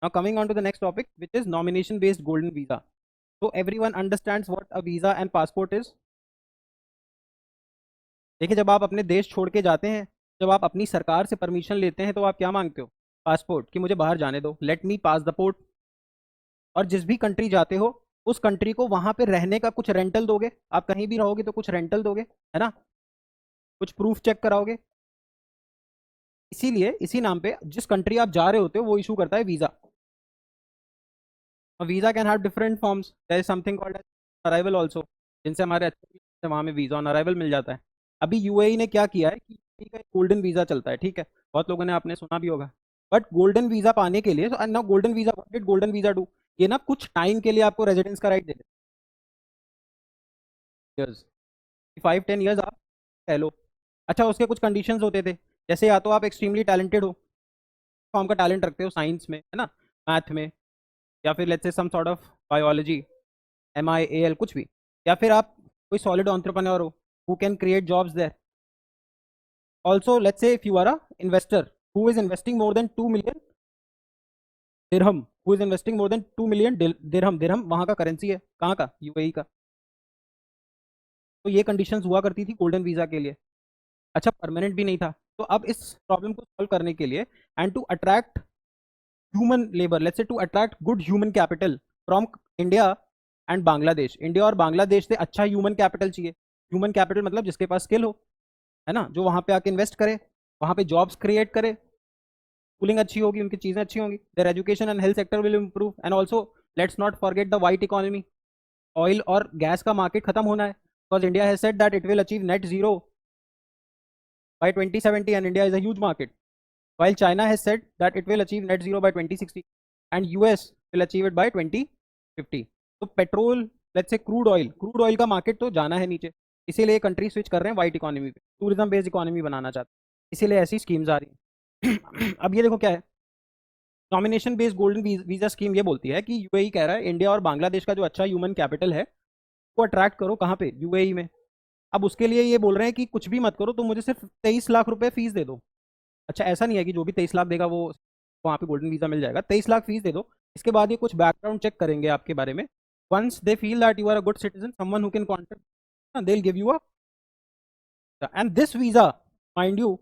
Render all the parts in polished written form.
Now coming on to the next topic, which is nomination based golden visa. So everyone understands what a visa and passport is. देखिए, जब आप अपने देश छोड़ के जाते हैं, जब आप अपनी सरकार से परमिशन लेते हैं, तो आप क्या मांगते हो? पासपोर्ट, कि मुझे बाहर जाने दो, let me pass the port. और जिस भी कंट्री जाते हो, उस कंट्री को वहां पे रहने का कुछ रेंटल दोगे। आप कहीं भी रहोगे तो कुछ रेंटल दोगे, है ना, कुछ प्रूफ चेक कराओगे। इसीलिए इसी नाम पे जिस कंट्री आप जा रहे होते हो वो इशू करता है visa. Visa can have different forms, there is something called arrival also, जिनसे हमारे अच्छे वहां में वीजा ऑन अराइवल मिल जाता है। अभी यूएई ने क्या किया है कि UAE का गोल्डन वीजा चलता है, ठीक है, बहुत लोगों ने आपने सुना भी होगा। बट गोल्डन वीजा पाने के लिए, ना golden visa, what did golden visa do, ये ना कुछ टाइम के लिए आपको रेजिडेंस का राइट दे देते, 5-10 ईयर्स आप कह लो। अच्छा, उसके कुछ कंडीशंस होते थे, जैसे या तो आप एक्सट्रीमली टैलेंटेड हो, फॉर्म का टैलेंट रखते हो साइंस में, है ना, मैथ में, या फिर let's say some sort of biology, MIAL, कुछ भी, या फिर आप कोई सॉलिड एंटरप्रेन्योर हो who can create jobs there. Also let's say if you are a investor who is investing more than 2 million dirham, who is investing more than 2 million dirham. Dirham वहां का currency है, कहाँ का? UAE का। तो ये conditions हुआ करती थी गोल्डन वीजा के लिए। अच्छा, परमानेंट भी नहीं था। तो अब इस प्रॉब्लम को सॉल्व करने के लिए, and to attract human labour, let's say to attract good human capital from India and Bangladesh, India और बांग्लादेश से अच्छा ह्यूमन कैपिटल चाहिए। ह्यूमन कैपिटल मतलब जिसके पास स्किल हो, है ना, जो वहां पे आके इन्वेस्ट करे, वहां पे जॉब्स क्रिएट करे, कूलिंग अच्छी होगी, उनकी चीजें अच्छी होंगी, there education and health sector will improve, and also let's not forget the white economy. Oil और गैस का मार्केट खत्म होना है, because India has said that it will achieve net zero by 2070, and India is a huge market, while China has said that it will achieve net zero by 2060, and US will achieve it by 2050. तो petrol, let's say crude oil का market तो जाना है नीचे, इसीलिए country switch कर रहे हैं वाइट इकोनॉमी पे, टूरिज्म बेस्ड इकोनॉमी बनाना चाहते हैं, इसीलिए ऐसी स्कीम्स आ रही हैं। अब ये देखो क्या है, nomination based golden visa scheme ये बोलती है कि यूएई कह रहा है इंडिया और बांग्लादेश का जो अच्छा ह्यूमन कैपिटल है वो अट्रैक्ट करो, कहाँ पे? यूएई में। अब उसके लिए ये बोल रहे हैं कि कुछ भी मत करो, तो मुझे सिर्फ 23 लाख रुपए फीस दे दो। अच्छा, ऐसा नहीं है कि जो भी 23 लाख देगा वो वहाँ पे गोल्डन वीजा मिल जाएगा, 23 लाख फीस दे दो। इसके बाद ये कुछ बैकग्राउंड चेक करेंगे आपके बारे में। Once they feel that you are a good citizen, someone who can contract, they will give you a, and this visa mind you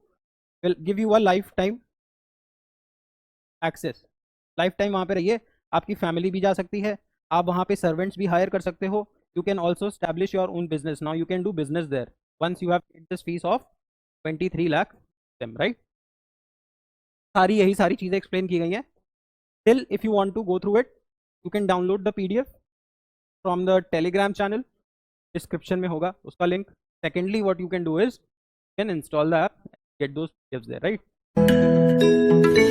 will give you a life time access. Life time वहाँ पे रहिए, आपकी family भी जा सकती है, आप वहाँ पे सर्वेंट्स भी हायर कर सकते हो। You can also establish your own business, now you can do business there once you have paid this fees of 23 lakh, right. सारी यही सारी चीज़ें एक्सप्लेन की गई हैं। Still, if you want to go through it, you can download the PDF from the Telegram channel. Description में होगा उसका link. Secondly, what you can do is you can install the app and get those PDFs there, right?